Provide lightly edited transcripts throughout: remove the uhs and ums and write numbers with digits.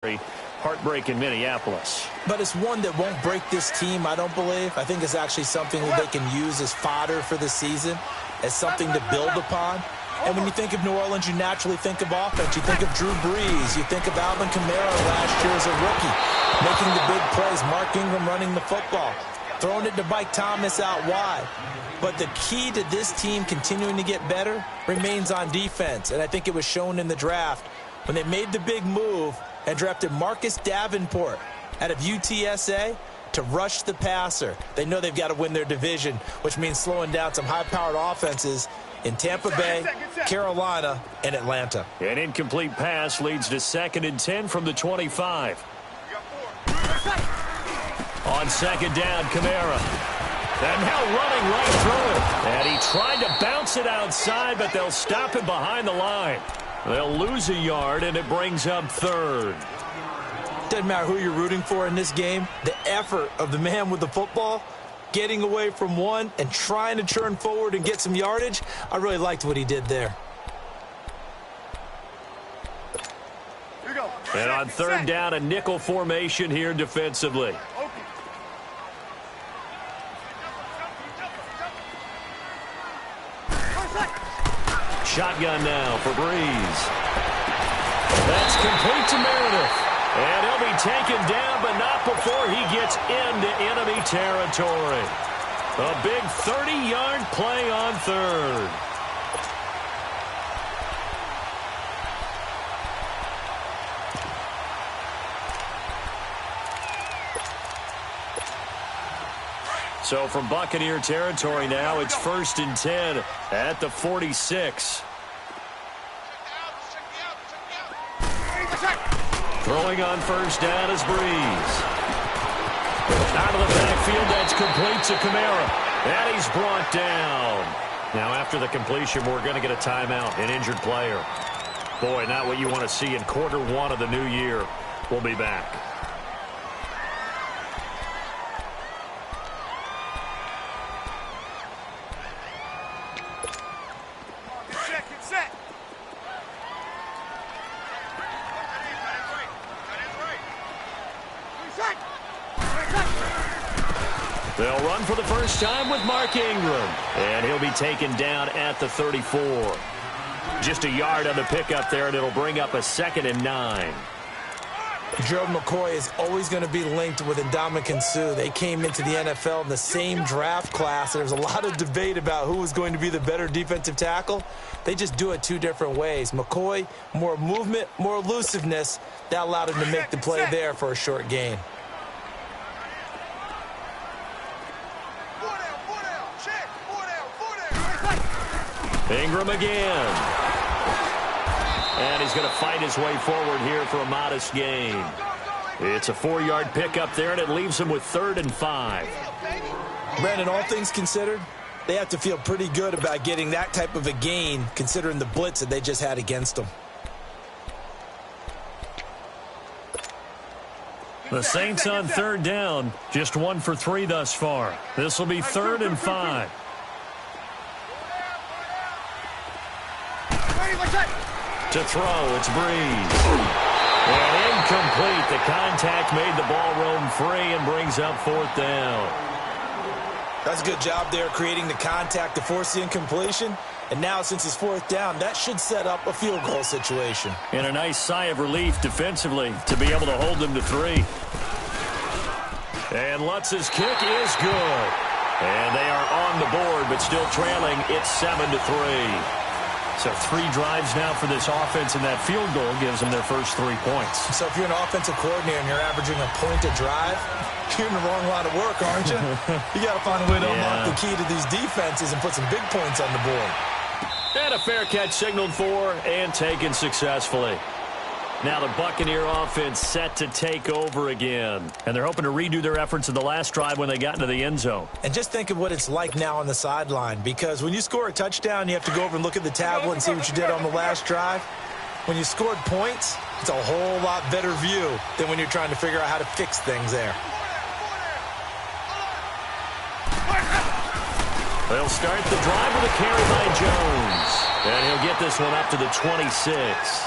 Heartbreak in Minneapolis. But it's one that won't break this team, I don't believe. I think it's actually something that they can use as fodder for the season, as something to build upon. And when you think of New Orleans, you naturally think of offense. You think of Drew Brees. You think of Alvin Kamara last year as a rookie, making the big plays. Mark Ingram running the football, throwing it to Mike Thomas out wide. But the key to this team continuing to get better remains on defense. And I think it was shown in the draft when they made the big move and drafted Marcus Davenport out of UTSA to rush the passer. They know they've got to win their division, which means slowing down some high-powered offenses in Tampa Bay, Carolina, and Atlanta. An incomplete pass leads to 2nd and 10 from the 25. On 2nd down, Kamara. And now running right through it. And he tried to bounce it outside, but they'll stop him behind the line. They'll lose a yard, and it brings up 3rd. Doesn't matter who you're rooting for in this game. The effort of the man with the football, getting away from one and trying to turn forward and get some yardage, I really liked what he did there. And on 3rd down, a nickel formation here defensively. Shotgun now for Brees. That's complete to Meredith. And he'll be taken down, but not before he gets into enemy territory. A big 30-yard play on 3rd. So from Buccaneer territory now, it's 1st and 10 at the 46. Throwing on 1st down is Brees. Out of the backfield, that's complete to Kamara. And he's brought down. Now after the completion, we're going to get a timeout, an injured player. Boy, not what you want to see in Q1 of the new year. We'll be back. They'll run for the first time with Mark Ingram. And he'll be taken down at the 34. Just a yard on the pickup there, and it'll bring up a 2nd and 9. Gerald McCoy is always going to be linked with Ndamukong Suh. They came into the NFL in the same draft class. There was a lot of debate about who was going to be the better defensive tackle. They just do it 2 different ways. McCoy, more movement, more elusiveness. That allowed him to make the play there for a short gain. Ingram again. And he's going to fight his way forward here for a modest gain. It's a 4-yard pickup there, and it leaves him with 3rd and 5. Brandon, all things considered, they have to feel pretty good about getting that type of a gain, considering the blitz that they just had against them. The Saints on 3rd down, just 1 for 3 thus far. This will be 3rd and 5. To throw, it's Brees. And incomplete. The contact made the ball roam free and brings up 4th down. That's a good job there, creating the contact to force the incompletion. And now, since it's 4th down, that should set up a field goal situation. And a nice sigh of relief defensively to be able to hold them to 3. And Lutz's kick is good. And they are on the board, but still trailing. It's 7-3. So 3 drives now for this offense, and that field goal gives them their first 3 points. So if you're an offensive coordinator and you're averaging a point a drive, you're in the wrong line of work, aren't you? You got to find a way to unlock the key to these defenses and put some big points on the board. And a fair catch signaled for and taken successfully. Now the Buccaneer offense set to take over again. And they're hoping to redo their efforts in the last drive when they got into the end zone. And just think of what it's like now on the sideline. Because when you score a touchdown, you have to go over and look at the tablet and see what you did on the last drive. When you scored points, it's a whole lot better view than when you're trying to figure out how to fix things there. They'll start the drive with a carry by Jones. And he'll get this one up to the 26.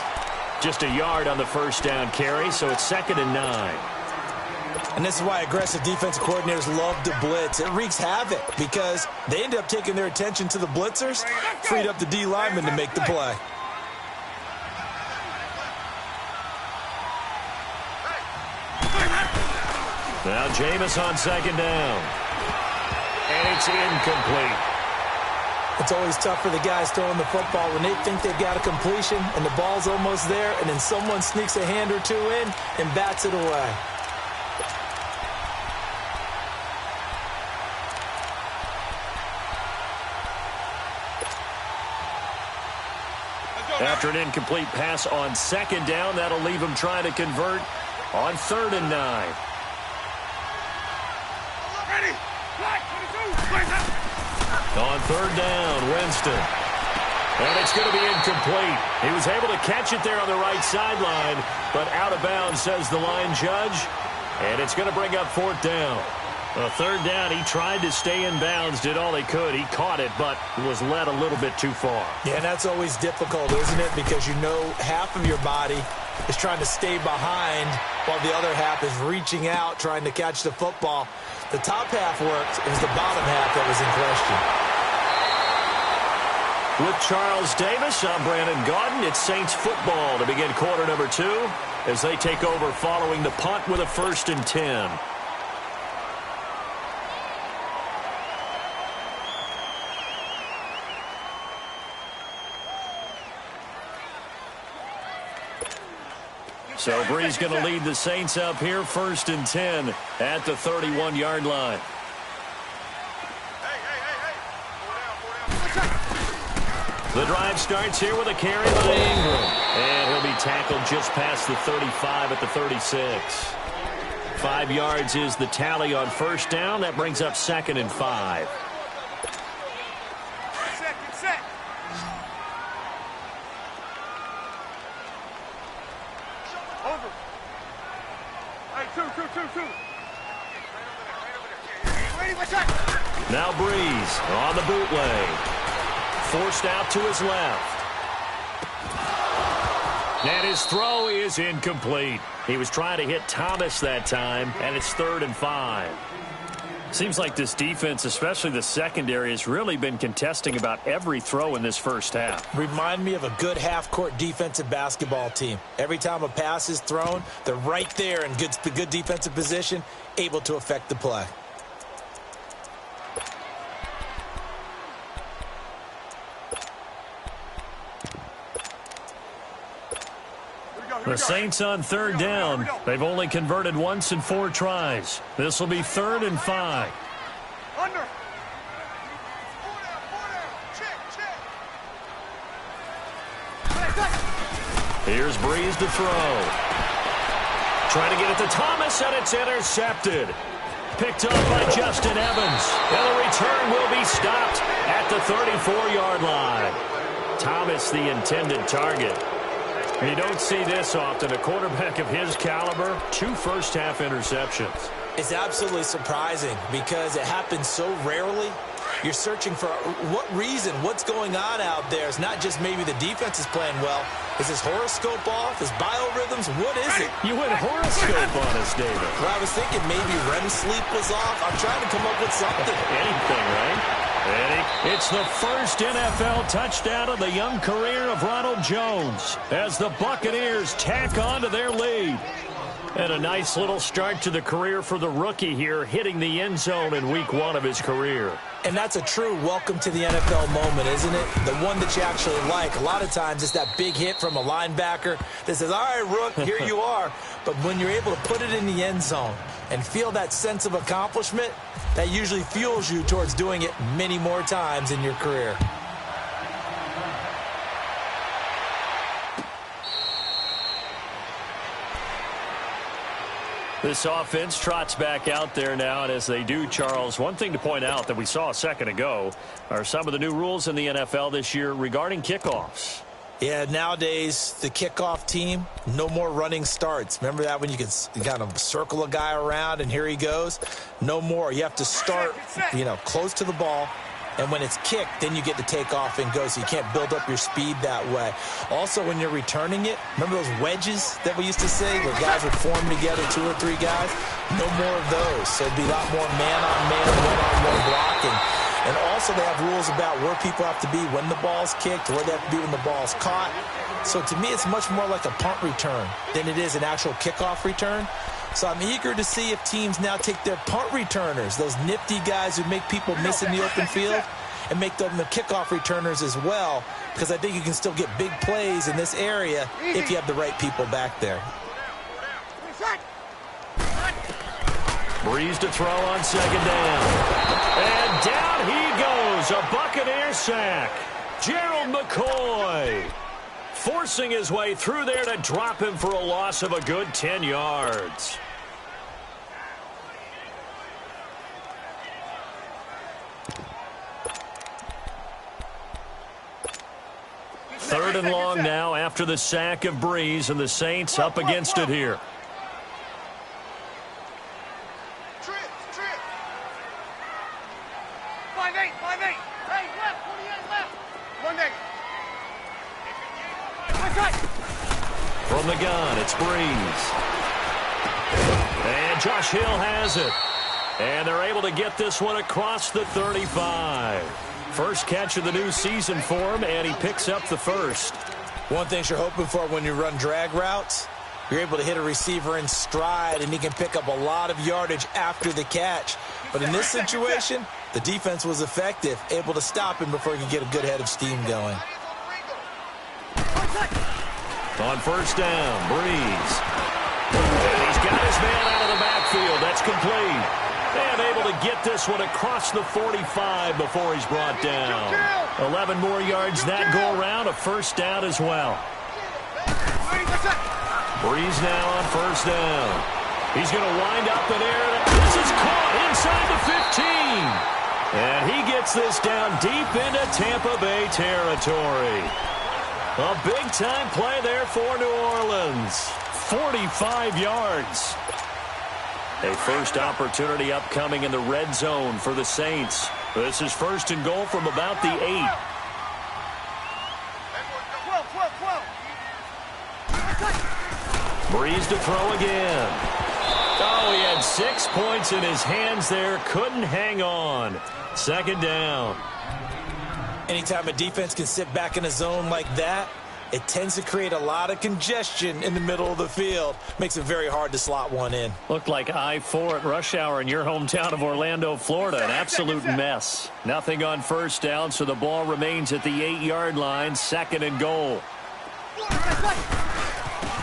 Just a yard on the first down carry, so it's 2nd and 9. And this is why aggressive defensive coordinators love to blitz. It wreaks havoc because they end up taking their attention to the blitzers, freed up the D lineman to make the play. Now Jameis on 2nd down. And it's incomplete. It's always tough for the guys throwing the football when they think they've got a completion and the ball's almost there, and then someone sneaks a hand or two in and bats it away. After an incomplete pass on 2nd down, that'll leave him trying to convert on 3rd and 9. On 3rd down, Winston. And it's going to be incomplete. He was able to catch it there on the right sideline, but out of bounds, says the line judge. And it's going to bring up 4th down. 3rd down, he tried to stay in bounds, did all he could. He caught it, but was led a little bit too far. Yeah, and that's always difficult, isn't it? Because you know half of your body is trying to stay behind while the other half is reaching out, trying to catch the football. The top half worked. It was the bottom half that was in question. With Charles Davis, I'm Brandon Gaudin. It's Saints football to begin quarter number 2 as they take over following the punt with a 1st and 10. So Brees going to lead the Saints up here, 1st and 10 at the 31-yard line. The drive starts here with a carry by Ingram. And he'll be tackled just past the 35 at the 36. 5 yards is the tally on 1st down. That brings up 2nd and 5. Now Brees on the bootleg. Forced out to his left. And his throw is incomplete. He was trying to hit Thomas that time, and it's 3rd and 5. Seems like this defense, especially the secondary, has really been contesting about every throw in this first half. Remind me of a good half-court defensive basketball team. Every time a pass is thrown, they're right there in good defensive position, able to affect the play. The Saints on 3rd down. They've only converted once in 4 tries. This will be 3rd and 5. Here's Brees to throw. Trying to get it to Thomas, and it's intercepted. Picked up by Justin Evans. And the return will be stopped at the 34-yard line. Thomas, the intended target. You don't see this often. A quarterback of his caliber, 2 first-half interceptions. It's absolutely surprising because it happens so rarely. You're searching for what reason, what's going on out there. It's not just maybe the defense is playing well. Is his horoscope off? His biorhythms? What is it? You went horoscope on us, David. Well, I was thinking maybe REM sleep was off. I'm trying to come up with something. Anything, right? It's the first NFL touchdown of the young career of Ronald Jones as the Buccaneers tack on to their lead. And a nice little start to the career for the rookie here, hitting the end zone in week 1 of his career. And that's a true welcome to the NFL moment, isn't it? The one that you actually like. A lot of times it's that big hit from a linebacker that says, all right, Rook, here you are. But when you're able to put it in the end zone and feel that sense of accomplishment, that usually fuels you towards doing it many more times in your career. This offense trots back out there now, and as they do, Charles, one thing to point out that we saw a second ago are some of the new rules in the NFL this year regarding kickoffs. Yeah, nowadays, the kickoff team, no more running starts. Remember that when you could kind of circle a guy around and here he goes? No more. You have to start, close to the ball, And when it's kicked, then you get to take off and go, so you can't build up your speed that way. Also, when you're returning it, remember those wedges that we used to say where guys would form together, 2 or 3 guys? No more of those. So it'd be a lot more man-on-man, one-on-one blocking. And also they have rules about where people have to be when the ball's kicked, where they have to be when the ball's caught. So to me, it's much more like a punt return than it is an actual kickoff return. So I'm eager to see if teams now take their punt returners, those nifty guys who make people miss in the open field, and make them the kickoff returners as well, because I think you can still get big plays in this area if you have the right people back there. Breeze to throw on 2nd down. And down he goes, a Buccaneer sack. Gerald McCoy forcing his way through there to drop him for a loss of a good 10 yards. Third and long now after the sack of Breeze, and the Saints up against it here. From the gun, it's Breeze. And Josh Hill has it. And they're able to get this one across the 35. First catch of the new season for him, and he picks up the first. One thing you're hoping for when you run drag routes, you're able to hit a receiver in stride, and he can pick up a lot of yardage after the catch. But in this situation, the defense was effective, able to stop him before he could get a good head of steam going. On first down, Breeze. And he's got his man out of the backfield. That's complete. And able to get this one across the 45 before he's brought down. 11 more yards that go around, a first down as well. Breeze now on first down. He's going to wind up in air. This is caught inside the 15. And he gets this down deep into Tampa Bay territory. A big-time play there for New Orleans. 45 yards. A first opportunity upcoming in the red zone for the Saints. This is first and goal from about the 8. Breeze to throw again. Oh, he had 6 points in his hands there. Couldn't hang on. Second down. Anytime a defense can sit back in a zone like that, it tends to create a lot of congestion in the middle of the field. Makes it very hard to slot one in. Looked like I-4 at rush hour in your hometown of Orlando, Florida. An absolute mess. Nothing on first down, so the ball remains at the 8-yard line. Second and goal.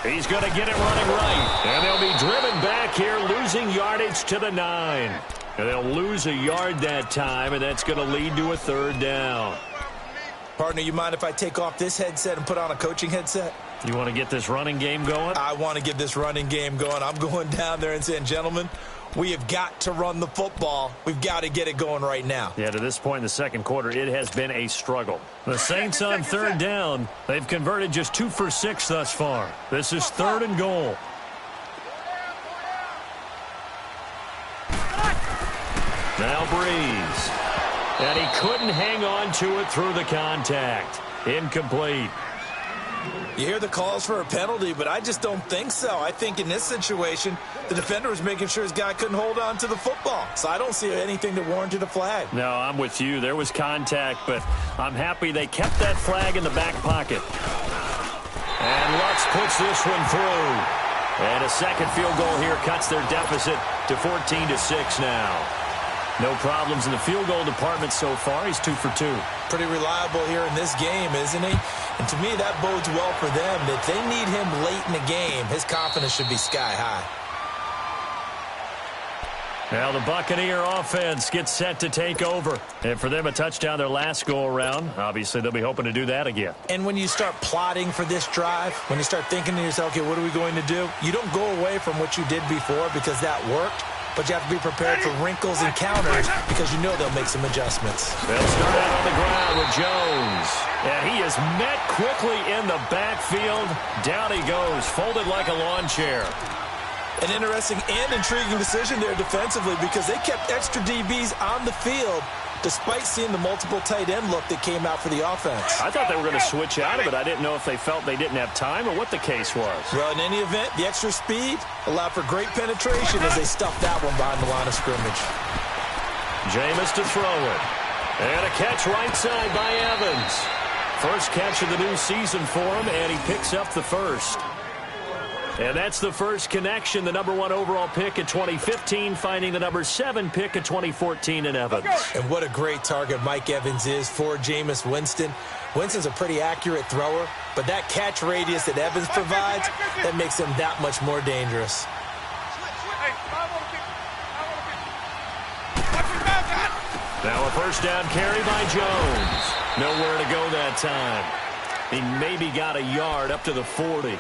He's going to get it running right. And they'll be driven back here, losing yardage to the 9. And they'll lose a yard that time, and that's going to lead to a third down. Partner, you mind if I take off this headset and put on a coaching headset? You want to get this running game going? I want to get this running game going. I'm going down there and saying, gentlemen, we have got to run the football. We've got to get it going right now. Yeah, to this point in the second quarter, it has been a struggle. The Saints on third down. They've converted just 2 for 6 thus far. This is third and goal. Now Breeze. And he couldn't hang on to it through the contact. Incomplete. You hear the calls for a penalty, but I just don't think so. I think in this situation, the defender was making sure his guy couldn't hold on to the football. So I don't see anything that warranted a flag. No, I'm with you. There was contact, but I'm happy they kept that flag in the back pocket. And Lutz puts this one through. And a second field goal here cuts their deficit to 14-6 now. No problems in the field goal department so far. He's 2 for 2. Pretty reliable here in this game, isn't he? And to me, that bodes well for them. If they need him late in the game, his confidence should be sky high. Now the Buccaneer offense gets set to take over. And for them, a touchdown their last go-around. Obviously, they'll be hoping to do that again. And when you start plotting for this drive, when you start thinking to yourself, okay, what are we going to do? You don't go away from what you did before because that worked. But you have to be prepared for wrinkles and counters because you know they'll make some adjustments. They'll start out on the ground with Jones. And he is met quickly in the backfield. Down he goes, folded like a lawn chair. An interesting and intriguing decision there defensively because they kept extra DBs on the field despite seeing the multiple tight end look that came out for the offense. I thought they were going to switch out of it. I didn't know if they felt they didn't have time or what the case was. Well, in any event, the extra speed allowed for great penetration as they stuffed that one behind the line of scrimmage. Jameis to throw it. And a catch right side by Evans. First catch of the new season for him, and he picks up the first. And that's the first connection, the number 1 overall pick in 2015, finding the number 7 pick in 2014 in Evans. And what a great target Mike Evans is for Jameis Winston. Winston's a pretty accurate thrower, but that catch radius that Evans provides, that makes him that much more dangerous. Now a first down carry by Jones. Nowhere to go that time. He maybe got a yard up to the 40.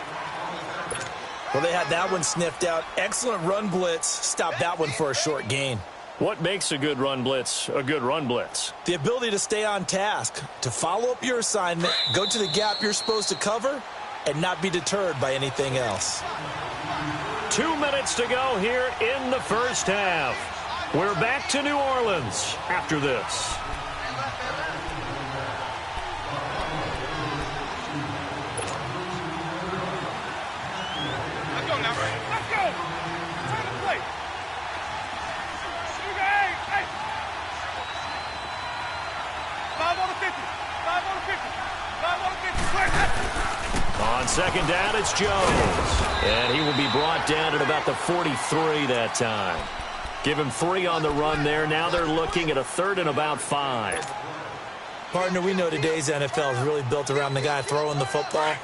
Well, they had that one sniffed out. Excellent run blitz. Stopped that one for a short gain. What makes a good run blitz a good run blitz? The ability to stay on task, to follow up your assignment, go to the gap you're supposed to cover, and not be deterred by anything else. 2 minutes to go here in the first half. We're back to New Orleans after this. On second down, it's Jones. And he will be brought down at about the 43 that time. Give him 3 on the run there. Now they're looking at a 3rd and about 5. Partner, we know today's NFL is really built around the guy throwing the football.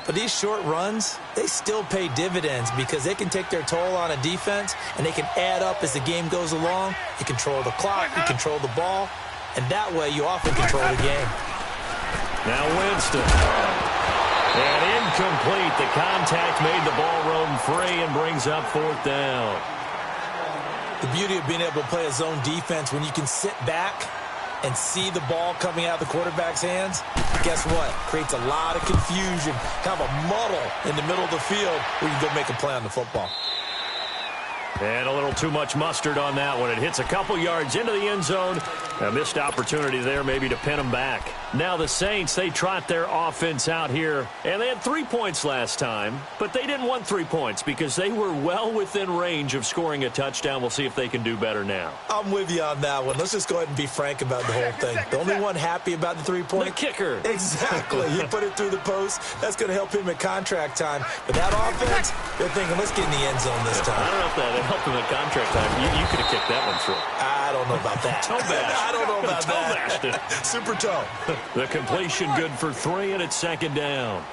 But these short runs, they still pay dividends because they can take their toll on a defense, and they can add up as the game goes along. You control the clock, you control the ball, and that way you often control the game. Now Winston. And incomplete. The contact made the ball roam free and brings up 4th down. The beauty of being able to play a zone defense when you can sit back and see the ball coming out of the quarterback's hands, guess what? Creates a lot of confusion, kind of a muddle in the middle of the field where you can go make a play on the football. And a little too much mustard on that one. It hits a couple yards into the end zone. A missed opportunity there maybe to pin them back. Now the Saints, they trot their offense out here. And they had 3 points last time, but they didn't want 3 points because they were well within range of scoring a touchdown. We'll see if they can do better now. I'm with you on that one. Let's just go ahead and be frank about the whole thing. The only one happy about the 3-point? The kicker. Exactly. You put it through the post. That's going to help him at contract time. But that offense, they're thinking, let's get in the end zone this time. I don't know if that helped him at contract time. You could have kicked that one through. I don't know about that. Toe bash. I don't know about toe that. Bashed it. Super toe. The completion good for 3, and it's 2nd down.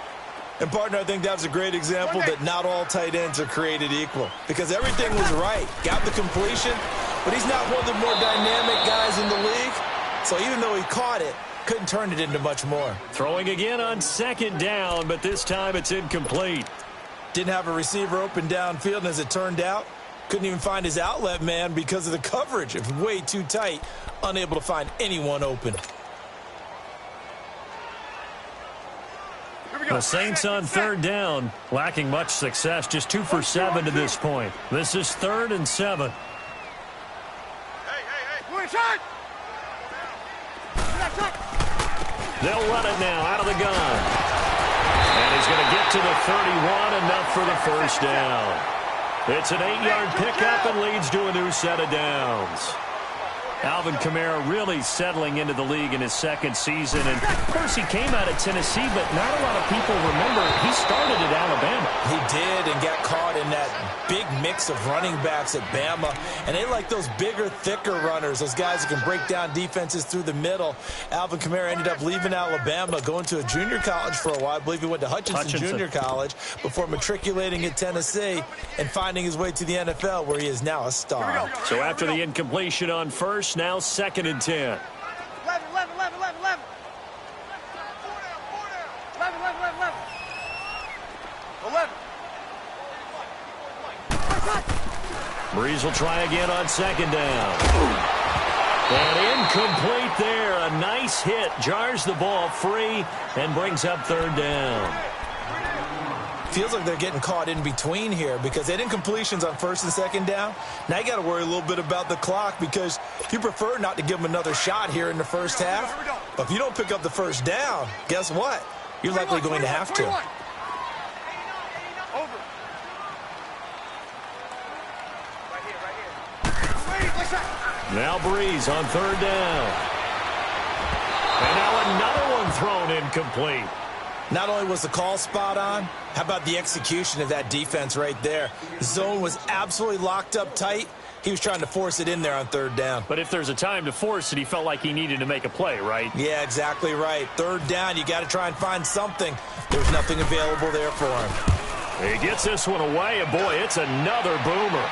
And, partner, I think that's a great example that not all tight ends are created equal. Because everything was right. Got the completion, but he's not one of the more dynamic guys in the league. So even though he caught it, couldn't turn it into much more. Throwing again on 2nd down, but this time it's incomplete. Didn't have a receiver open downfield, and as it turned out, couldn't even find his outlet man because of the coverage. It was way too tight, unable to find anyone open. The Saints on 3rd down, lacking much success, just 2 for 7 to this point. This is 3rd and 7. They'll run it now out of the gun. And he's going to get to the 31, enough for the first down. It's an 8-yard pickup and leads to a new set of downs. Alvin Kamara really settling into the league in his 2nd season. And, of course, he came out of Tennessee, but not a lot of people remember he started at Alabama. He did and got caught in that big mix of running backs at Bama. And they like those bigger, thicker runners, those guys who can break down defenses through the middle. Alvin Kamara ended up leaving Alabama, going to a junior college for a while. I believe he went to Hutchinson Junior College before matriculating at Tennessee and finding his way to the NFL, where he is now a star. So after the incompletion on 1st, now 2nd and 10. 11. Breeze will try again on 2nd down. And incomplete there. A nice hit. Jars the ball free and brings up 3rd down. feels like they're getting caught in between here because they didn't completions on first and second down. Now you got to worry a little bit about the clock because you prefer not to give them another shot here in the first half. But if you don't pick up the first down, guess what? You're likely going to have to. Now Breeze on third down. And now another one thrown incomplete. Not only was the call spot on, how about the execution of that defense right there? The zone was absolutely locked up tight. He was trying to force it in there on third down. But if there's a time to force it, he felt like he needed to make a play, right? Yeah, exactly right. Third down, you got to try and find something. There's nothing available there for him. He gets this one away, and boy, it's another boomer.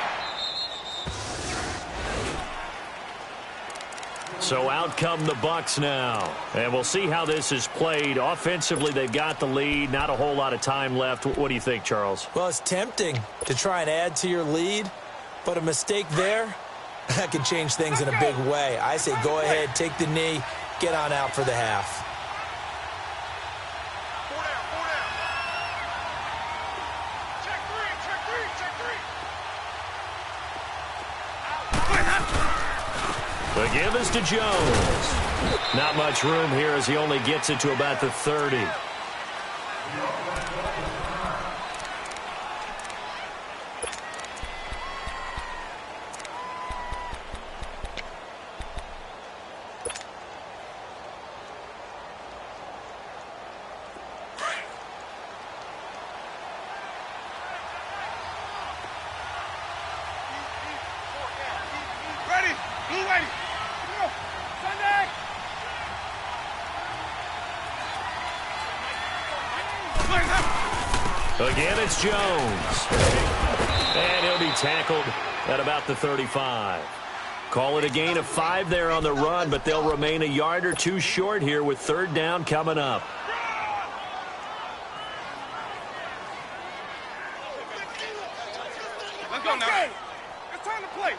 So out come the Bucs now. And we'll see how this is played. Offensively, they've got the lead. Not a whole lot of time left. What do you think, Charles? Well, it's tempting to try and add to your lead, but a mistake there, that can change things in a big way. I say go ahead, take the knee, get on out for the half. The give is to Jones. Not much room here as he only gets it to about the 30. Again, it's Jones. And he'll be tackled at about the 35. Call it a gain of 5 there on the run, but they'll remain a yard or two short here with third down coming up. Let's go now. It's time to play.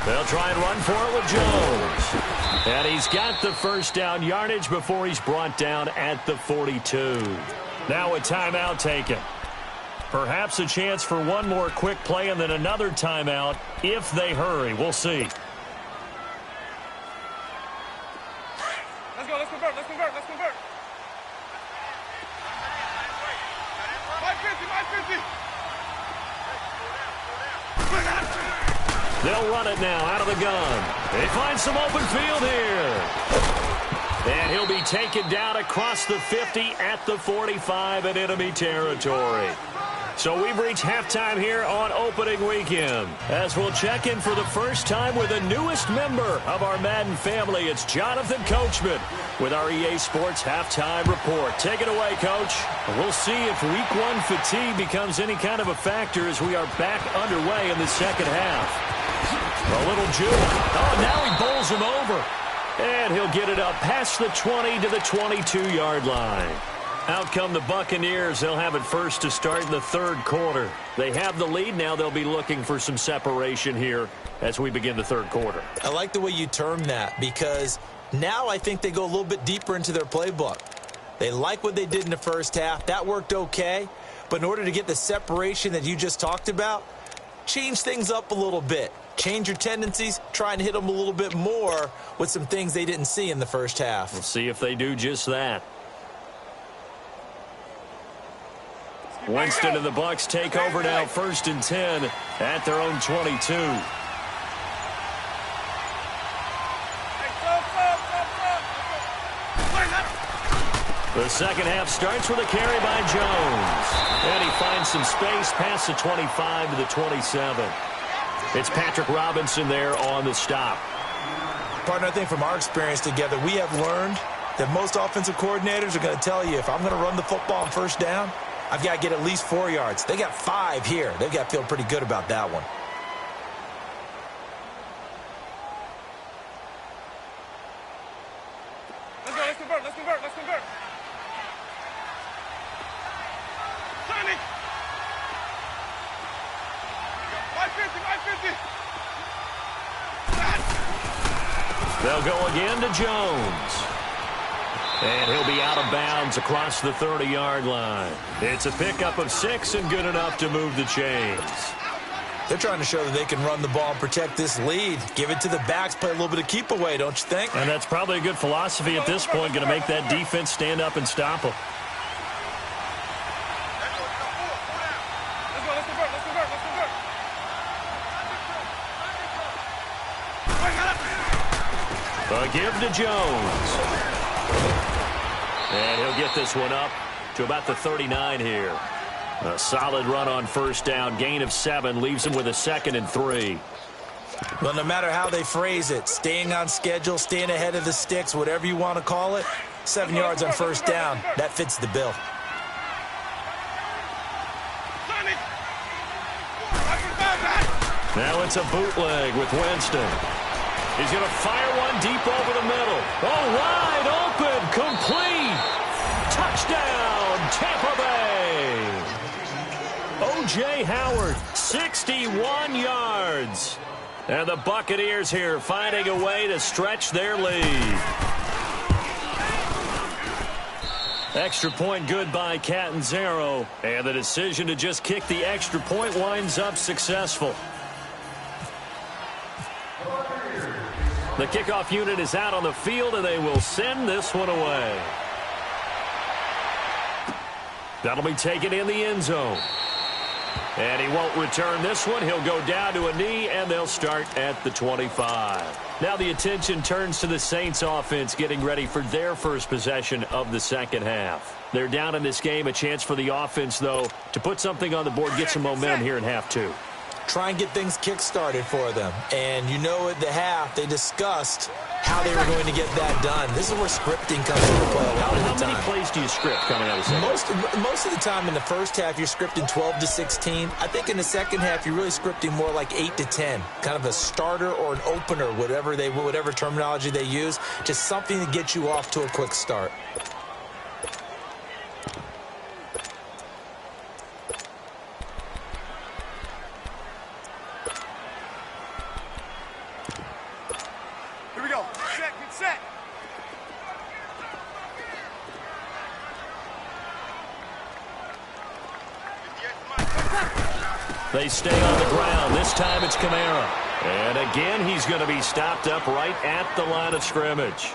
They'll try and run for it with Jones. And he's got the first down yardage before he's brought down at the 42. Now a timeout taken. Perhaps a chance for one more quick play and then another timeout if they hurry. We'll see. Let's go. Let's convert. Let's convert. Let's convert. 550. They'll run it now out of the gun. They find some open field here. And he'll be taken down across the 50 at the 45 in enemy territory. So we've reached halftime here on opening weekend. As we'll check in for the first time with the newest member of our Madden family, it's Jonathan Coachman with our EA Sports Halftime Report. Take it away, Coach. We'll see if Week 1 fatigue becomes any kind of a factor as we are back underway in the second half. A little juke. Oh, now he bowls him over. And he'll get it up past the 20 to the 22-yard line. Out come the Buccaneers. They'll have it first to start in the third quarter. They have the lead. Now they'll be looking for some separation here as we begin the third quarter. I like the way you term that because now I think they go a little bit deeper into their playbook. They like what they did in the first half. That worked okay. But in order to get the separation that you just talked about, change things up a little bit. Change your tendencies, try and hit them a little bit more with some things they didn't see in the first half. We'll see if they do just that. Winston and the Bucs take over now, 1st and 10 at their own 22. The second half starts with a carry by Jones. And he finds some space past the 25 to the 27. It's Patrick Robinson there on the stop. Partner, I think from our experience together, we have learned that most offensive coordinators are going to tell you, if I'm going to run the football on first down, I've got to get at least 4 yards. They got 5 here. They've got to feel pretty good about that one. Let's go. Let's convert. Let's convert. Let's convert. Johnny. 550. They'll go again to Jones. And he'll be out of bounds across the 30-yard line. It's a pickup of 6 and good enough to move the chains. They're trying to show that they can run the ball and protect this lead. Give it to the backs, play a little bit of keep away, don't you think? And that's probably a good philosophy at this point, going to make that defense stand up and stop them. A give to Jones. And he'll get this one up to about the 39 here. A solid run on first down. Gain of 7 leaves him with a 2nd and 3. Well, no matter how they phrase it, staying on schedule, staying ahead of the sticks, whatever you want to call it, 7 yards on first down, that fits the bill. Now it's a bootleg with Winston. He's going to fire one deep over the middle. Oh, wide open, complete. Touchdown, Tampa Bay. O.J. Howard, 61 yards. And the Buccaneers here finding a way to stretch their lead. Extra point good by Catanzaro. And the decision to just kick the extra point winds up successful. The kickoff unit is out on the field, and they will send this one away. That'll be taken in the end zone. And he won't return this one. He'll go down to a knee, and they'll start at the 25. Now the attention turns to the Saints offense getting ready for their first possession of the second half. They're down in this game. A chance for the offense, though, to put something on the board, get some momentum here in half 2. Try and get things kick-started for them. And you know at the half, they discussed how they were going to get that done. This is where scripting comes into play a lot of the time. How many plays do you script coming out of the second? Most of the time in the first half, you're scripting 12 to 16. I think in the second half, you're really scripting more like 8 to 10. Kind of a starter or an opener, whatever terminology they use. Just something to get you off to a quick start. They stay on the ground. This time it's Kamara. And again, he's going to be stopped up right at the line of scrimmage.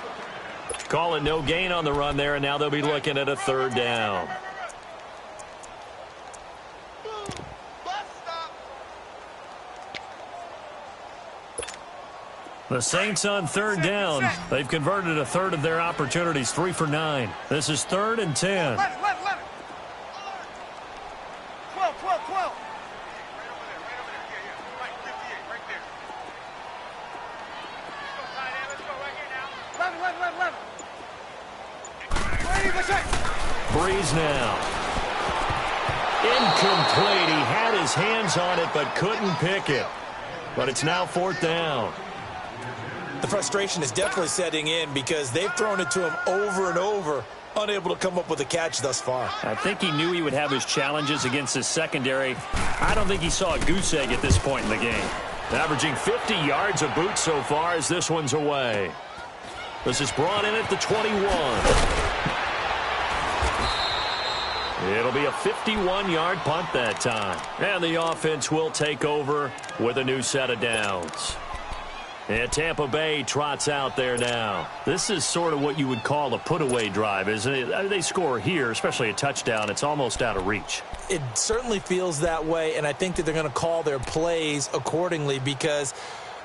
Call it no gain on the run there, and now they'll be looking at a 3rd down. The Saints on 3rd down. They've converted a third of their opportunities, 3 for 9. This is 3rd and 10. 12. Breeze now. Incomplete. He had his hands on it but couldn't pick it. But it's now 4th down. The frustration is definitely setting in because they've thrown it to him over and over, unable to come up with a catch thus far. I think he knew he would have his challenges against his secondary. I don't think he saw a goose egg at this point in the game. Averaging 50 yards a boot so far as this one's away. This is brought in at the 21. It'll be a 51-yard punt that time. And the offense will take over with a new set of downs. And Tampa Bay trots out there now. This is sort of what you would call a put-away drive, isn't it? They score here, especially a touchdown. It's almost out of reach. It certainly feels that way, and I think that they're going to call their plays accordingly because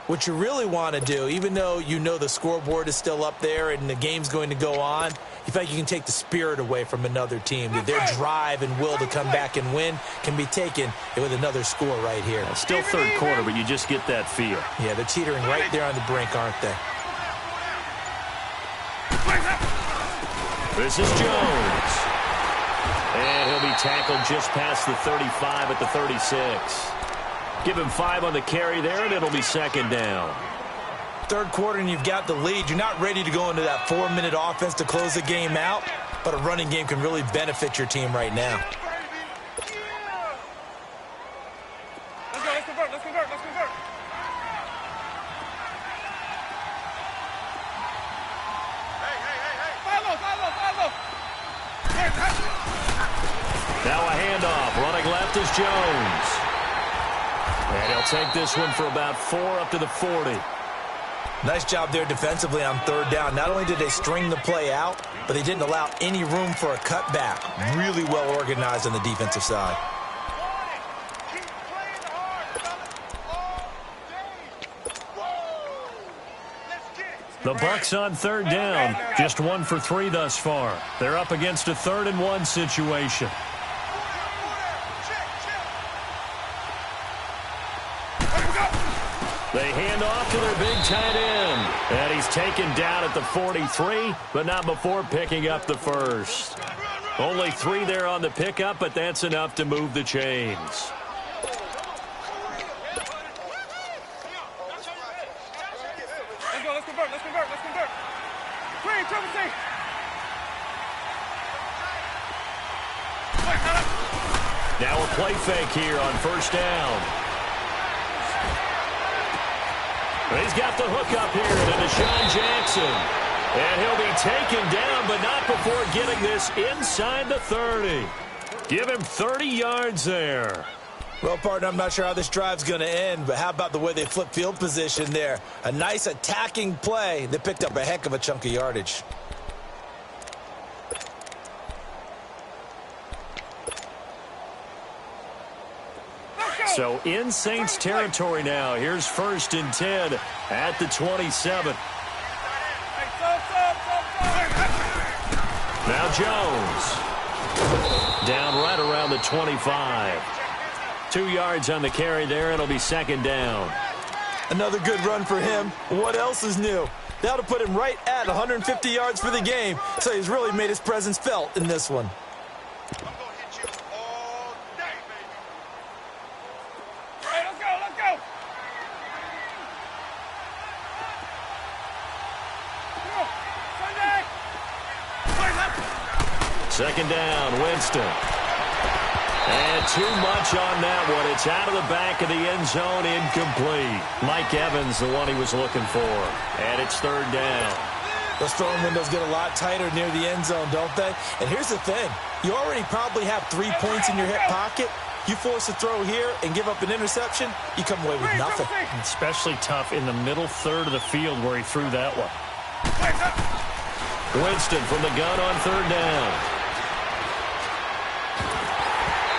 what you really want to do, even though you know the scoreboard is still up there and the game's going to go on, you feel like you can take the spirit away from another team. That their drive and will to come back and win can be taken with another score right here. Still 3rd quarter, but you just get that feel. Yeah, they're teetering right there on the brink, aren't they? This is Jones. And he'll be tackled just past the 35 at the 36. Give him 5 on the carry there, and it'll be 2nd down. 3rd quarter, and you've got the lead. You're not ready to go into that 4-minute offense to close the game out, but a running game can really benefit your team right now. Let's convert. Now a handoff. Running left is Jones. And he'll take this one for about 4 up to the 40. Nice job there defensively on third down. Not only did they string the play out, but they didn't allow any room for a cutback. Really well organized on the defensive side. The Bucs on third down. Just 1 for 3 thus far. They're up against a 3rd and 1 situation. They hand off to their big tight end. And he's taken down at the 43, but not before picking up the first. Only 3 there on the pickup, but that's enough to move the chains. Let's go, let's convert, let's convert, let's convert. Three, triple C. Now a play fake here on first down. He's got the hook up here to Deshaun Jackson. And he'll be taken down, but not before getting this inside the 30. Give him 30 yards there. Well, partner, I'm not sure how this drive's going to end, but how about the way they flip field position there? A nice attacking play that picked up a heck of a chunk of yardage. So in Saints territory now. Here's 1st and 10 at the 27. Now Jones. Down right around the 25. 2 yards on the carry there. It'll be 2nd down. Another good run for him. What else is new? That'll put him right at 150 yards for the game. So he's really made his presence felt in this one. Second down, Winston. And too much on that one. It's out of the back of the end zone, incomplete. Mike Evans, the one he was looking for. And it's 3rd down. Those throwing windows get a lot tighter near the end zone, don't they? And here's the thing. You already probably have 3 points in your hip pocket. You force a throw here and give up an interception, you come away with nothing. Especially tough in the middle 3rd of the field where he threw that one. Winston from the gun on 3rd down.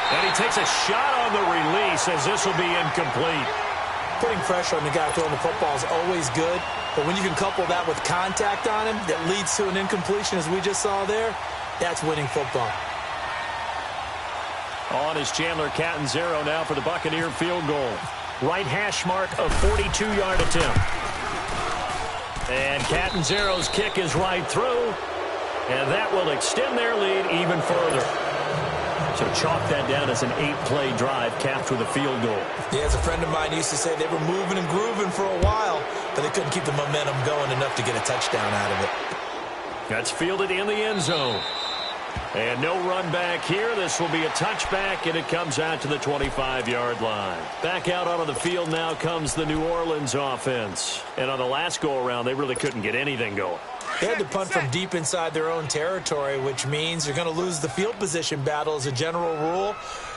And he takes a shot on the release as this will be incomplete. Putting pressure on the guy throwing the football is always good, but when you can couple that with contact on him that leads to an incompletion, as we just saw there, that's winning football. On is Chandler Catanzaro now for the Buccaneer field goal. Right hash mark of 42-yard attempt. And Catanzaro's kick is right through, and that will extend their lead even further. So chalk that down as an 8-play drive capped with a field goal. Yeah, as a friend of mine used to say, they were moving and grooving for a while, but they couldn't keep the momentum going enough to get a touchdown out of it. That's fielded in the end zone. And no run back here. This will be a touchback, and it comes out to the 25-yard line. Back out onto the field now comes the New Orleans offense. And on the last go-around, they really couldn't get anything going. They had to punt from deep inside their own territory, which means you're going to lose the field position battle as a general rule.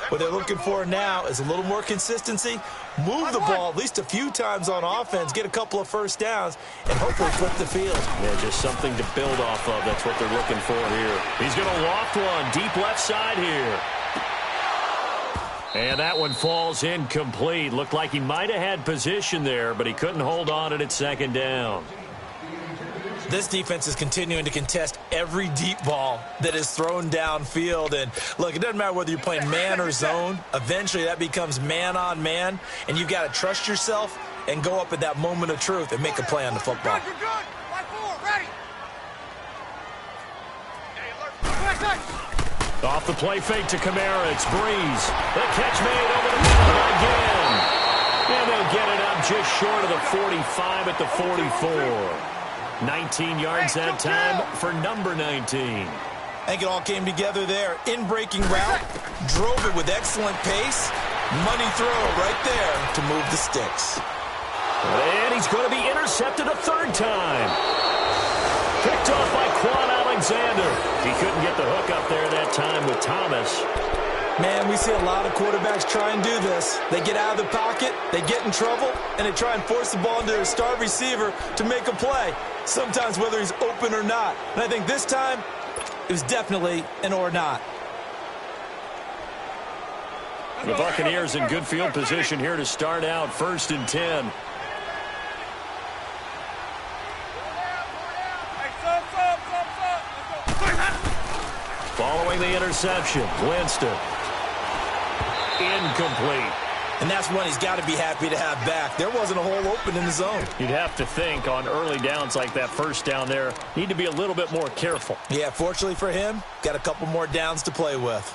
What they're looking for now is a little more consistency, move the ball at least a few times on offense, get a couple of first downs, and hopefully flip the field. Yeah, just something to build off of. That's what they're looking for here. He's going to loft one deep left side here. And that one falls incomplete. Looked like he might have had position there, but he couldn't hold on it at 2nd down. This defense is continuing to contest every deep ball that is thrown downfield. And, look, it doesn't matter whether you're playing man or zone. Eventually that becomes man-on-man, and you've got to trust yourself and go up at that moment of truth and make a play on the football. You're good. Line 4, ready. Off the play fake to Kamara, it's Breeze. The catch made over the middle again. And they'll get it up just short of the 45 at the 44. 19 yards that time for number 19. I think it all came together there. In-breaking route, drove it with excellent pace. Money throw right there to move the sticks. And he's going to be intercepted a 3rd time. Picked off by Quan Alexander. He couldn't get the hook up there that time with Thomas. Man, we see a lot of quarterbacks try and do this. They get out of the pocket, they get in trouble, and they try and force the ball into their star receiver to make a play, sometimes whether he's open or not. And I think this time, it was definitely an or not. The Buccaneers in good field position here to start out 1st and 10. Following the interception, Winston. Incomplete. And that's one he's got to be happy to have back. There wasn't a hole open in the zone. You'd have to think on early downs like that first down there, need to be a little bit more careful. Yeah, fortunately for him, got a couple more downs to play with.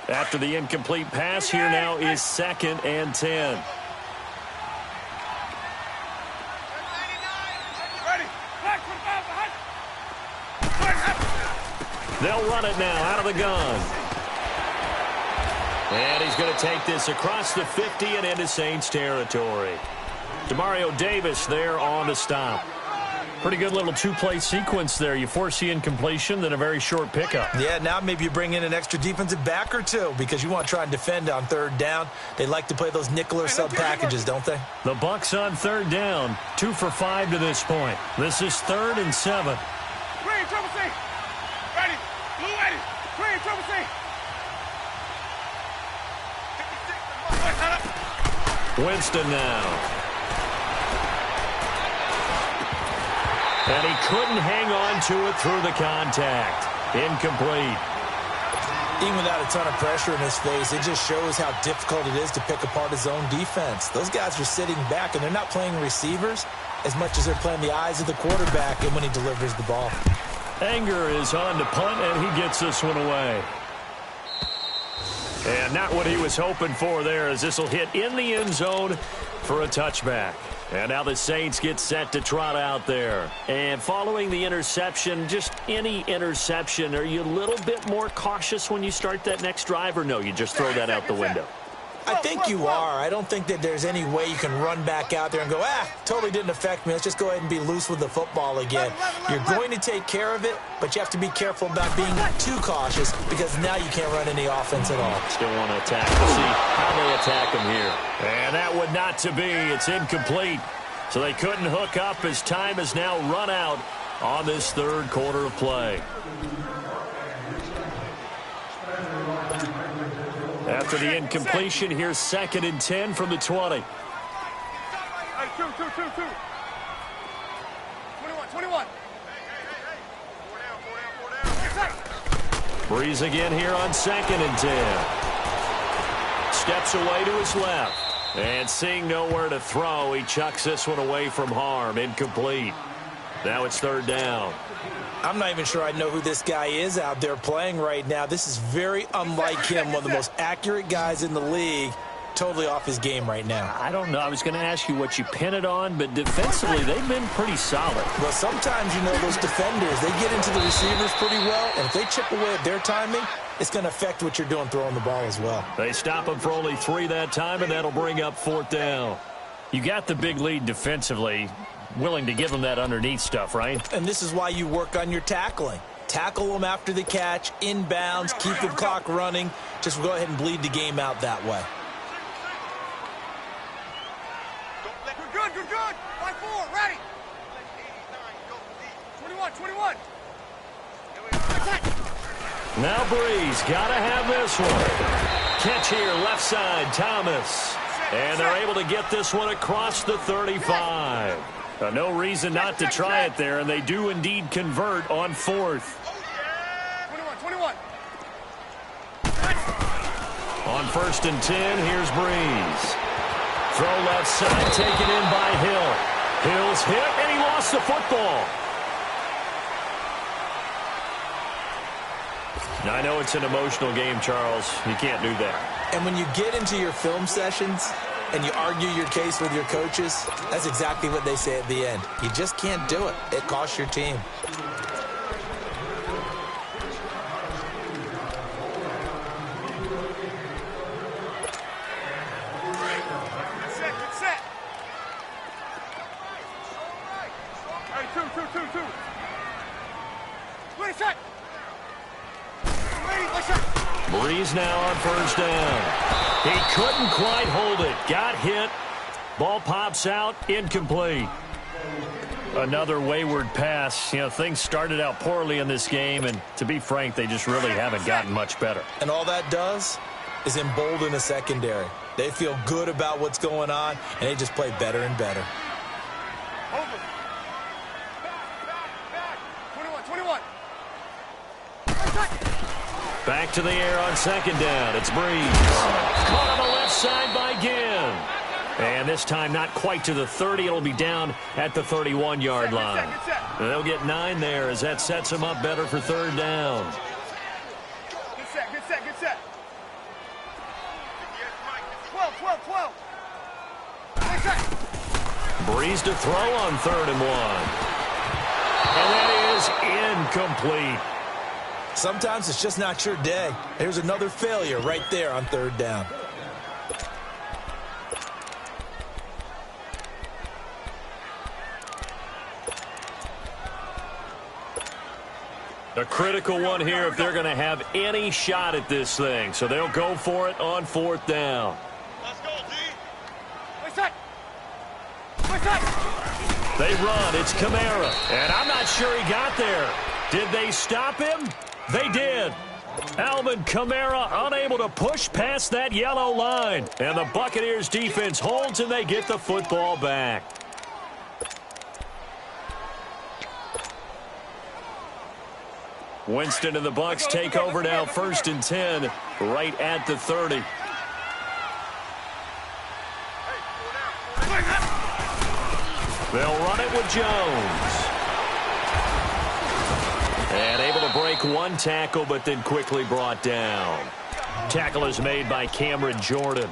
After the incomplete pass, here now is 2nd and 10. They'll run it now out of the gun. And he's going to take this across the 50 and into Saints territory. Demario Davis there on the stop. Pretty good little two-play sequence there. You force the incompletion, then a very short pickup. Yeah, now maybe you bring in an extra defensive back or two because you want to try and defend on 3rd down. They like to play those nickel or sub packages, don't they? The Bucs on 3rd down, 2 for 5 to this point. This is 3rd and 7. Green, triple C. Ready. Blue ready. Green, triple C. Winston now. And he couldn't hang on to it through the contact. Incomplete. Even without a ton of pressure in his face, it just shows how difficult it is to pick apart his own defense. Those guys are sitting back, and they're not playing receivers as much as they're playing the eyes of the quarterback and when he delivers the ball. Anger is on to punt, and he gets this one away. And not what he was hoping for there, as this will hit in the end zone for a touchback. And now the Saints get set to trot out there. And following the interception, just any interception, are you a little bit more cautious when you start that next drive, or no, you just throw that out the window? I think you are. I don't think that there's any way you can run back out there and go, totally didn't affect me. Let's just go ahead and be loose with the football again. You're going to take care of it, but you have to be careful about being too cautious because now you can't run any offense at all. Still want to attack. We'll see how they attack him here. And that would not to be. It's incomplete. So they couldn't hook up as time has now run out on this 3rd quarter of play. After the incompletion, here's 2nd and 10 from the 20. Hey, two. 21. Breeze again here on 2nd and 10. Steps away to his left. And seeing nowhere to throw, he chucks this one away from harm. Incomplete. Now it's 3rd down. I'm not even sure I know who this guy is out there playing right now. This is very unlike him, one of the most accurate guys in the league. Totally off his game right now. I don't know. I was going to ask you what you pin it on, but defensively, they've been pretty solid. Well, sometimes, those defenders, they get into the receivers pretty well, and if they chip away at their timing, it's going to affect what you're doing throwing the ball as well. They stop him for only 3 that time, and that'll bring up 4th down. You got the big lead defensively. Willing to give them that underneath stuff, right? And this is why you work on your tackling. Tackle them after the catch, inbounds, keep the clock running. Just go ahead and bleed the game out that way. You're good. 5-4, ready. 21. Now Breeze, gotta have this one. Catch here, left side, Thomas. And they're able to get this one across the 35. No reason not to try it there, and they do indeed convert on 4th. 21. On 1st and 10, here's Breeze. Throw left side, taken in by Hill. Hill's hit, and he lost the football. Now, I know it's an emotional game, Charles. You can't do that. And when you get into your film sessions and you argue your case with your coaches, that's exactly what they say at the end. You just can't do it. It costs your team. Breeze now on first down. He couldn't quite hold it. Got hit. Ball pops out. Incomplete. Another wayward pass. You know, things started out poorly in this game, and to be frank, they just really haven't gotten much better. And all that does is embolden the secondary. They feel good about what's going on, and they just play better and better. Over. Back. 21. Back to the air on second down. It's Breeze. Caught on the left side by Ginn. And this time not quite to the 30. It'll be down at the 31-yard line. They'll get 9 there as that sets them up better for third down. Good set. 12. Breeze to throw on 3rd and 1. And that is incomplete. Sometimes it's just not your day. Here's another failure right there on 3rd down. A critical one here if they're going to have any shot at this thing. So they'll go for it on 4th down. Let's go, D. They run. It's Kamara. And I'm not sure he got there. Did they stop him? They did. Alvin Kamara unable to push past that yellow line. And the Buccaneers defense holds and they get the football back. Winston and the Bucs take over now, 1st and 10, right at the 30. They'll run it with Jones. And able to break one tackle, but then quickly brought down. Tackle is made by Cameron Jordan.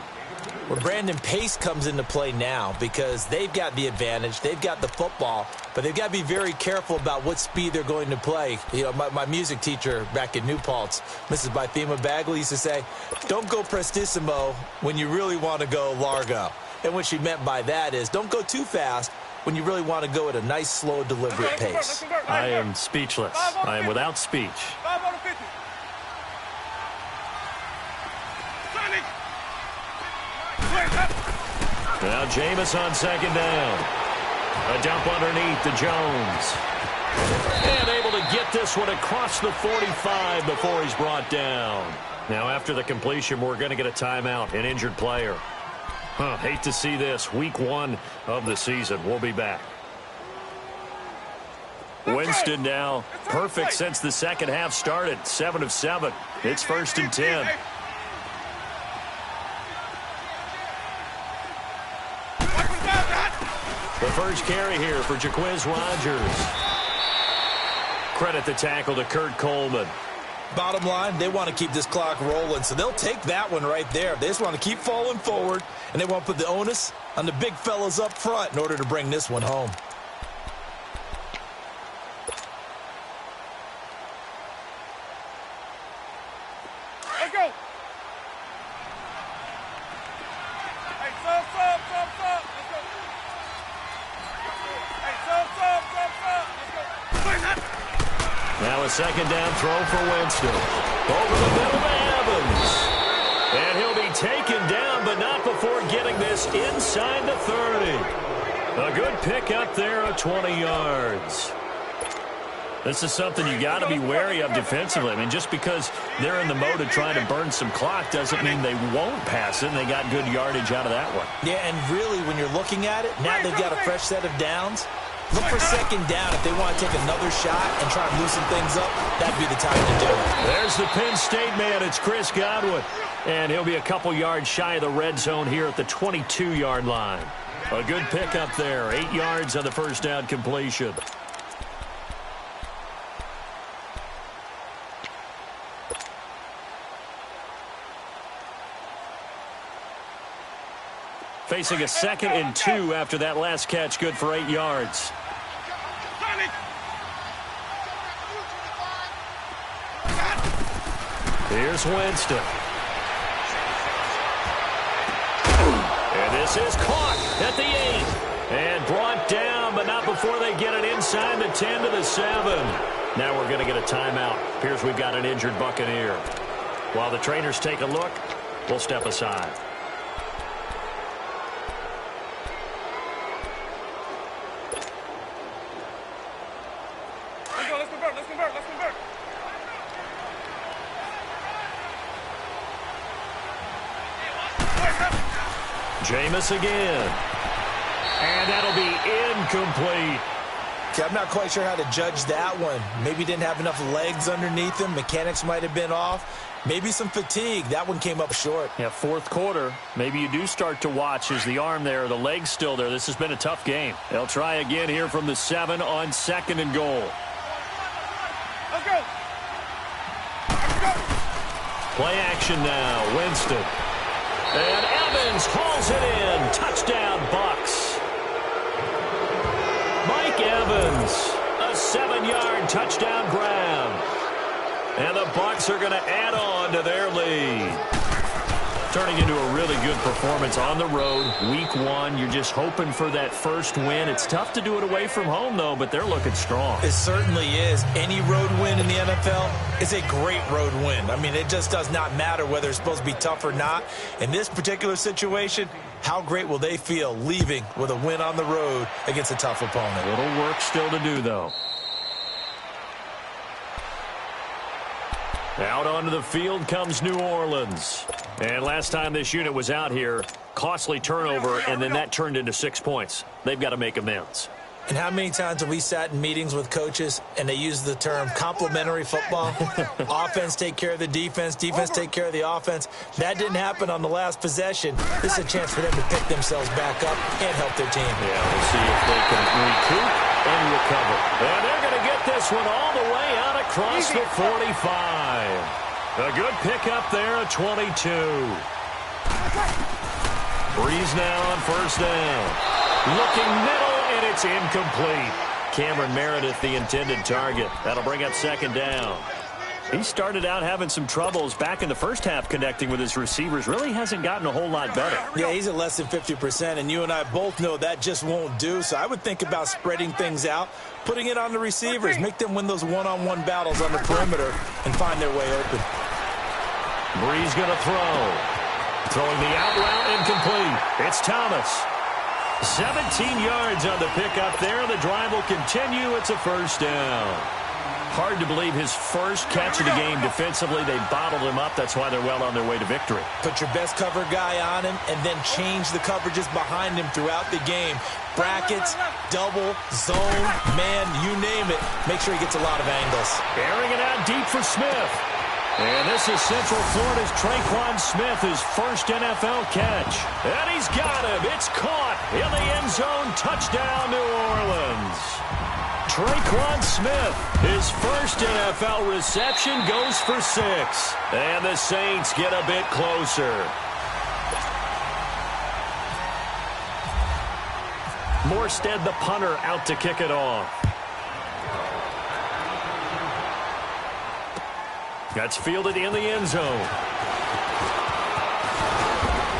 Well, Brandon, pace comes into play now because they've got the advantage. They've got the football, but they've got to be very careful about what speed they're going to play. You know, my music teacher back in New Paltz, Mrs. Bythema Bagley, used to say, don't go prestissimo when you really want to go largo. And what she meant by that is don't go too fast when you really want to go at a nice, slow, deliberate pace. I am speechless. I am without speech. 5 on the 50. Now Jameis on 2nd down. A dump underneath to Jones. And able to get this one across the 45 before he's brought down. Now after the completion, we're going to get a timeout, an injured player. Hate to see this. Week 1 of the season. We'll be back. Winston now perfect since the second half started. 7 of 7. It's 1st and 10. The first carry here for Jaquiz Rodgers. Credit the tackle to Kurt Coleman. Bottom line, they want to keep this clock rolling, so they'll take that one right there. They just want to keep falling forward, and they want to put the onus on the big fellas up front in order to bring this one home. Let's go. Hey, sub. Let's go. Hey, sub. Let's go. Now a 2nd down throw for Winston. Over the middle to Evans. And he'll be taken down, but not before getting this inside the 30. A good pickup there of 20 yards. This is something you got to be wary of defensively. I mean, just because they're in the mode of trying to burn some clock doesn't mean they won't pass it, and they got good yardage out of that one. Yeah, and really, when you're looking at it, now they've got a fresh set of downs. Look for 2nd down if they want to take another shot and try to loosen things up. That'd be the time to do it. There's the Penn State man. It's Chris Godwin. And he'll be a couple yards shy of the red zone here at the 22-yard line. A good pickup there. 8 yards on the first down completion. Facing a 2nd and 2 after that last catch, good for 8 yards. Here's Winston. And this is caught at the 8. And brought down, but not before they get it inside the 10 to the 7. Now we're going to get a timeout. Appears we've got an injured Buccaneer. While the trainers take a look, we'll step aside. Let's go, let's convert, let's convert, let's convert. Jameis again. And that'll be incomplete. Okay, I'm not quite sure how to judge that one. Maybe didn't have enough legs underneath him. Mechanics might have been off. Maybe some fatigue. That one came up short. Yeah, fourth quarter. Maybe you do start to watch. Is the arm there, the leg's still there? This has been a tough game. They'll try again here from the 7 on 2nd and goal. Let's go. Let's go. Play action now. Winston. And Evans hauls it in. Touchdown, Bucs. Mike Evans, a 7-yard touchdown grab. And the Bucs are going to add on to their lead. Turning into a really good performance on the road. Week 1, you're just hoping for that first win. It's tough to do it away from home, though, but they're looking strong. It certainly is. Any road win in the NFL is a great road win. I mean, it just does not matter whether it's supposed to be tough or not. In this particular situation, how great will they feel leaving with a win on the road against a tough opponent? A little work still to do, though. Out onto the field comes New Orleans. And last time this unit was out here, costly turnover, and then that turned into 6 points. They've got to make amends. And how many times have we sat in meetings with coaches and they use the term complementary football? Offense take care of the defense, defense take care of the offense. That didn't happen on the last possession. This is a chance for them to pick themselves back up and help their team. Yeah, we'll see if they can recoup and recover. And they're going to get this one all the way out across the 45. A good pickup there at 22. Breeze now on first down. Looking middle, and it's incomplete. Cameron Meredith, the intended target. That'll bring up 2nd down. He started out having some troubles back in the first half connecting with his receivers. Really hasn't gotten a whole lot better. Yeah, he's at less than 50%, and you and I both know that just won't do. So I would think about spreading things out, putting it on the receivers, make them win those one-on-one battles on the perimeter, and find their way open. Breeze going to throw. Throwing the out route incomplete. It's Thomas. 17 yards on the pickup there. The drive will continue. It's a first down. Hard to believe his first catch of the game defensively. They bottled him up. That's why they're well on their way to victory. Put your best cover guy on him and then change the coverages behind him throughout the game. Brackets, double, zone, man, you name it. Make sure he gets a lot of angles. Airing it out deep for Smith. And this is Central Florida's Traquan Smith, his first NFL catch. And he's got him. It's caught in the end zone. Touchdown, New Orleans. Traquan Smith, his first NFL reception, goes for 6. And the Saints get a bit closer. Morstead, the punter, out to kick it off. That's fielded in the end zone.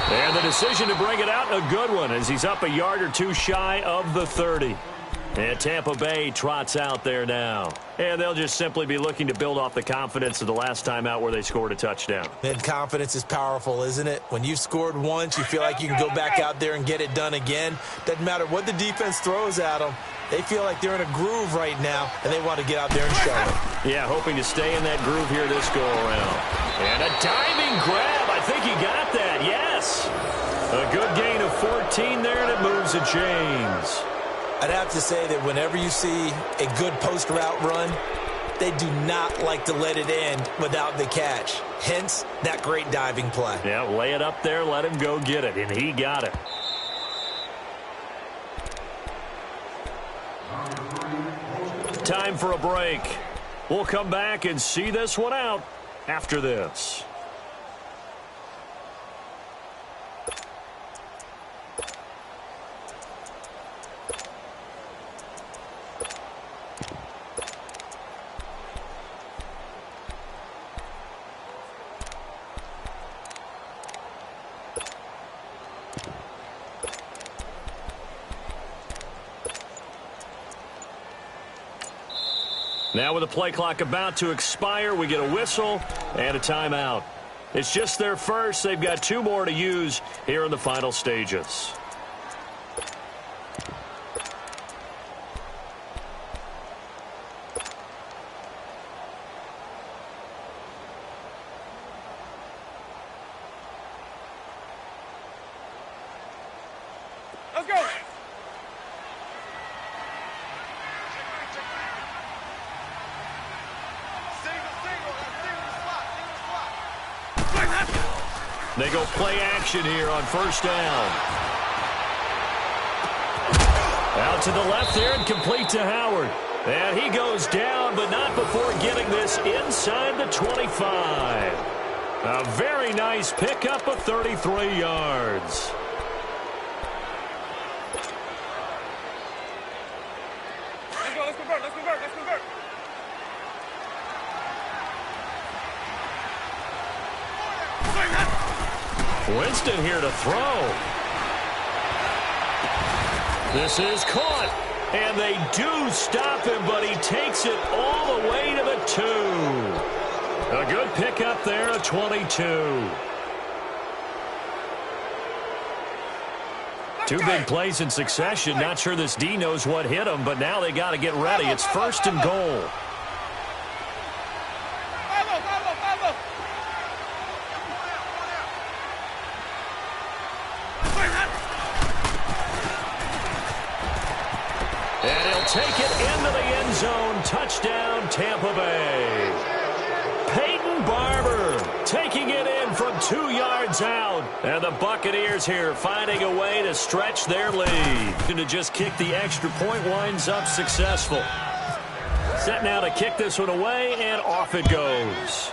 And the decision to bring it out, a good one, as he's up a yard or two shy of the 30. And Tampa Bay trots out there now. And they'll just simply be looking to build off the confidence of the last time out where they scored a touchdown. And confidence is powerful, isn't it? When you've scored once, you feel like you can go back out there and get it done again. Doesn't matter what the defense throws at them. They feel like they're in a groove right now, and they want to get out there and show it. Yeah, hoping to stay in that groove here this go-around. And a diving grab. I think he got that, yes. A good gain of 14 there, and it moves the chains. I'd have to say that whenever you see a good post route run, they do not like to let it end without the catch. Hence, that great diving play. Yeah, lay it up there, let him go get it, and he got it. Time for a break. We'll come back and see this one out after this. Now with the play clock about to expire, we get a whistle and a timeout. It's just their first. They've got 2 more to use here in the final stages. Let's go. They go play action here on first down. Out to the left there and complete to Howard. And he goes down, but not before getting this inside the 25. A very nice pickup of 33 yards. Let's go. Let's convert. Let's convert. Let's convert. Winston here to throw. This is caught. And they do stop him, but he takes it all the way to the 2. A good pickup there, a 22. 2 big plays in succession. Not sure this D knows what hit him, but now they got to get ready. It's first and goal. And he'll take it into the end zone. Touchdown, Tampa Bay. Peyton Barber taking it in from 2 yards out. And the Buccaneers here finding a way to stretch their lead. And to just kick the extra point winds up successful. Set now to kick this one away, and off it goes.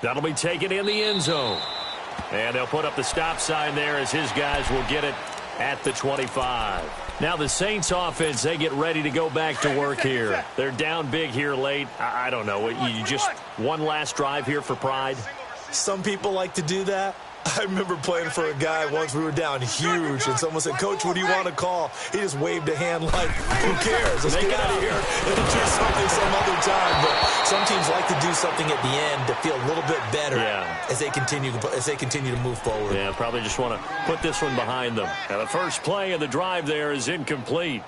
That'll be taken in the end zone. And they'll put up the stop sign there as his guys will get it at the 25. Now the Saints offense, they get ready to go back to work here. They're down big here late. I don't know. You just one last drive here for pride? Some people like to do that. I remember playing for a guy once. We were down huge, and someone said, "Coach, what do you want to call?" He just waved a hand like, "Who cares? Let's get out of here and do something some other time." But some teams like to do something at the end to feel a little bit better as they continue to move forward. Yeah, probably just want to put this one behind them. Now the first play of the drive there is incomplete.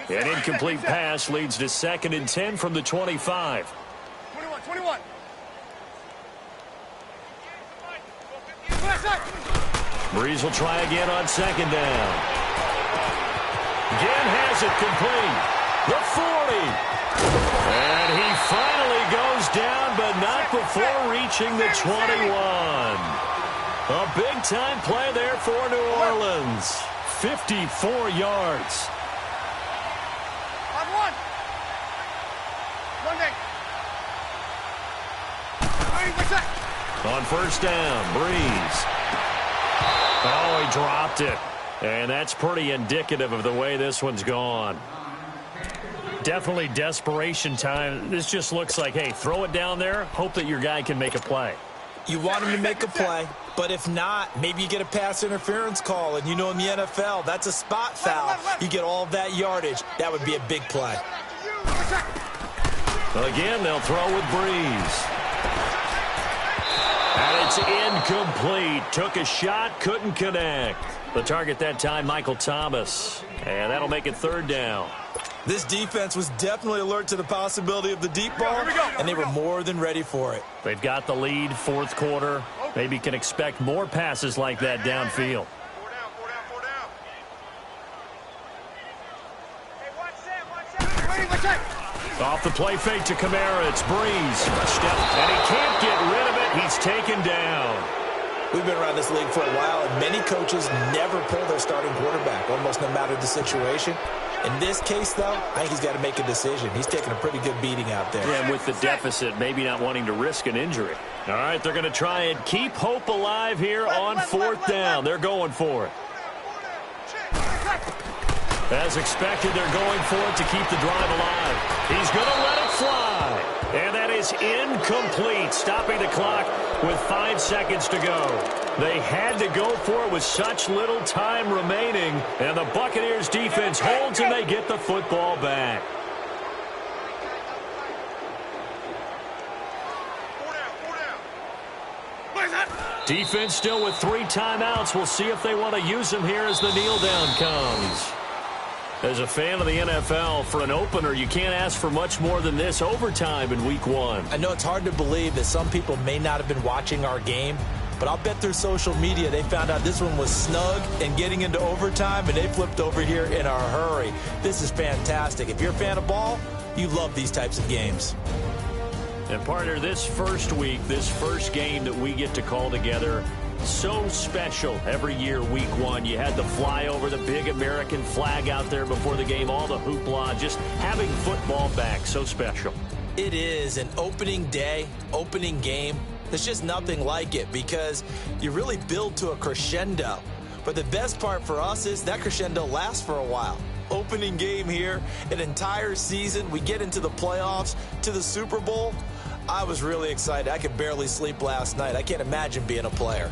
An incomplete pass leads to 2nd and 10 from the 25. 21. Breeze will try again on 2nd down. Again has it complete. The 40. And he finally goes down, but not before reaching the 21. A big-time play there for New Orleans. 54 yards. On one. On first down, Breeze. Oh, he dropped it. And that's pretty indicative of the way this one's gone. Definitely desperation time. This just looks like, hey, throw it down there, hope that your guy can make a play. You want him to make a play, but if not, maybe you get a pass interference call, and you know in the NFL, that's a spot foul. You get all of that yardage. That would be a big play. Again, they'll throw with Breeze. And it's incomplete. Took a shot, couldn't connect. The target that time, Michael Thomas. And that'll make it 3rd down. This defense was definitely alert to the possibility of the deep ball, and they were more than ready for it. They've got the lead, 4th quarter. Maybe can expect more passes like that downfield. Off the play fake to Kamara, it's Breeze. And he can't get rid of it. He's taken down. We've been around this league for a while, and many coaches never pull their starting quarterback, almost no matter the situation. In this case, though, I think he's got to make a decision. He's taking a pretty good beating out there. Yeah, and with the deficit, maybe not wanting to risk an injury. All right, they're going to try and keep hope alive here on 4th down. They're going for it. As expected, they're going for it to keep the drive alive. He's going to let it fly. And that is incomplete, stopping the clock with 5 seconds to go. They had to go for it with such little time remaining, and the Buccaneers defense holds and they get the football back. Defense still with 3 timeouts. We'll see if they want to use them here as the kneel down comes. As a fan of the NFL, for an opener, you can't ask for much more than this overtime in Week 1. I know it's hard to believe that some people may not have been watching our game, but I'll bet through social media they found out this one was snug and getting into overtime, and they flipped over here in a hurry. This is fantastic. If you're a fan of ball, you love these types of games. And partner, this first week, this first game that we get to call together, so special every year, Week 1. You had the flyover, the big American flag out there before the game, all the hoopla, just having football back, so special. It is an opening day, opening game. There's just nothing like it because you really build to a crescendo. But the best part for us is that crescendo lasts for a while. Opening game here, an entire season. We get into the playoffs, to the Super Bowl. I was really excited. I could barely sleep last night. I can't imagine being a player.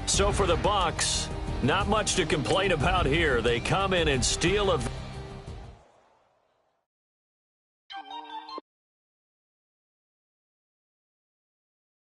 So for the Bucs, not much to complain about here. They come in and steal a